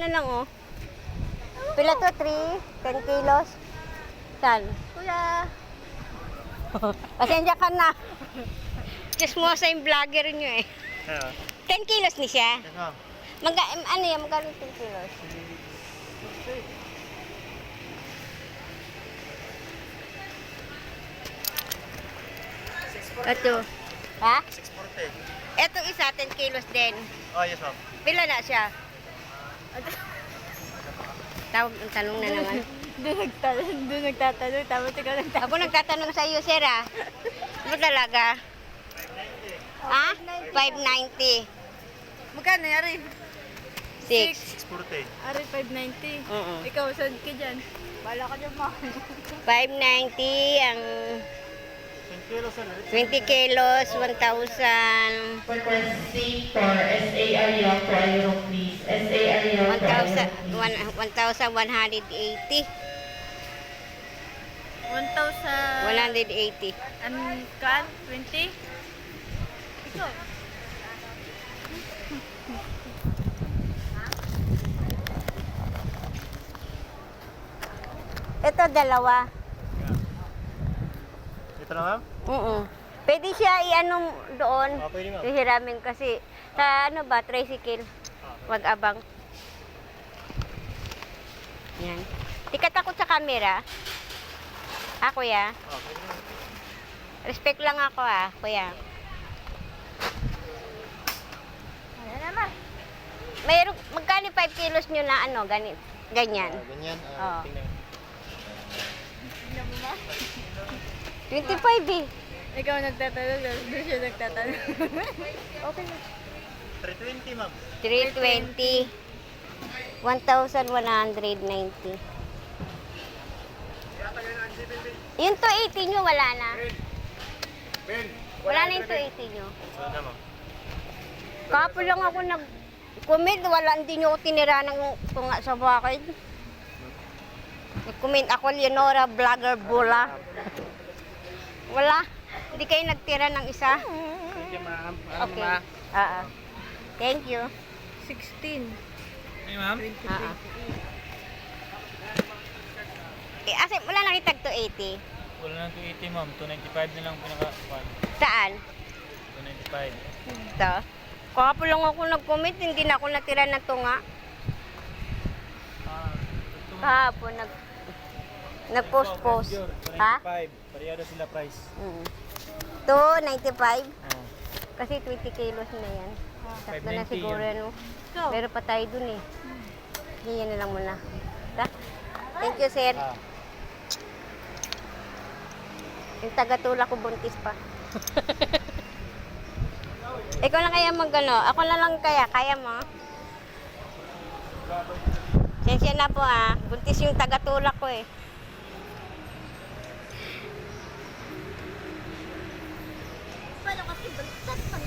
na lang, oh. Pila to? 3? 10 kilos? Saan? Kuya. Pasensya ka na. Chismosa yung vlogger nyo eh. 10 kilos ni siya? Yes, ma'am. Ano yan? Magkano 10 kilos? Ito. Ha? 640. Etong isa, 10 kilos din. Oh, yes, ma'am. Pila na siya? Tawag ang tanong na naman. Doon nagtatanong, tapos ikaw nagtatanong. Ako nagtatanong sa iyo, sir, ah. Ano talaga? Ha? 590. Magkano yari? 6. 640. Ari, 590. Oo. Ikaw, saan ka dyan? Bala ka dyan, ma. 590 ang 10 kilos, sir. 20 kilos, 1,000. Frequency for SAR Yonko Aero, please. SAR Yonko Aero, please. 1,180. 1,000. 180. Kan? 20? Ikaw. Ito, dalawa. Ito na, ma'am? Pwede siya i-ano doon. Pwede, ma'am. Ihiramin kasi sa ano ba, tricycle. Mag-abang. Yan. Di ka takot sa camera. Ah, kuya. Pwede, ma'am. Respect lang ako kuya. Ano naman? Mayroon, magkano 5 kilos nyo na ano, ganyan. Ganyan. Oo. Tingnan. Tingnan mo ba? 25 eh. Ikaw nagtatanong, doon siya nagtatanong. Okay na. 320, ma'am. 320. 1,190. Yung 280 nyo, wala na. Wala na yung 280 nyo. So na, ma'am. Kapon lang ako nag-comment, wala, hindi nyo ako tinira ng tunga sa bakit. Nag-comment ako, Leonora, vlogger, bula. Wala. Hindi kayo nagtira ng isa? Thank you, ma'am. Okay. Thank you. 16. Hey, ma'am. 23. Asa, wala nang itag 280. Wala na 280, ma'am. 295 na lang pinaka-1. Saan? 295. Ito. Kapon lang ako nag-comment, hindi na ako natira ng tunga. Kahapon, nag-post-post. Ha? 295. Parehado sila price. 295. Oo. Kasi 20 kilos na yan. Sakto na 590 siguro yan. ano. Ikaw. Meron pa tayo dun eh. Ganyan na lang muna. Thank you, sir. Yung taga-tula ko buntis pa. Ikaw lang kaya mag-ano? Ako na lang kaya mo? Sensya na po buntis yung taga-tula ko eh. Paano kasi baliktad pa?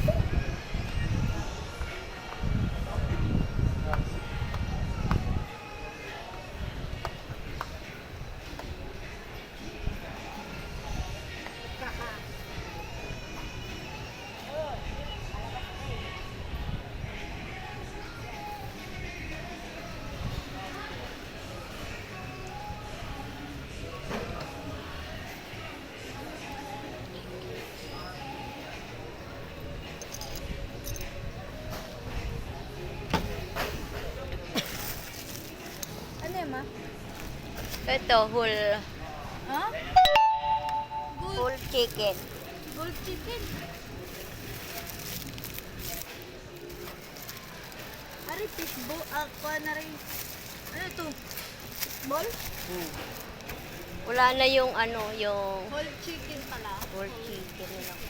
Ano yan, ma? Ito, whole Ha? whole chicken. Gold chicken. Ari, fishball. Kuha na rin. Ano ito? Fishball? Wala na yung ano, yung Whole chicken pala. whole chicken nila.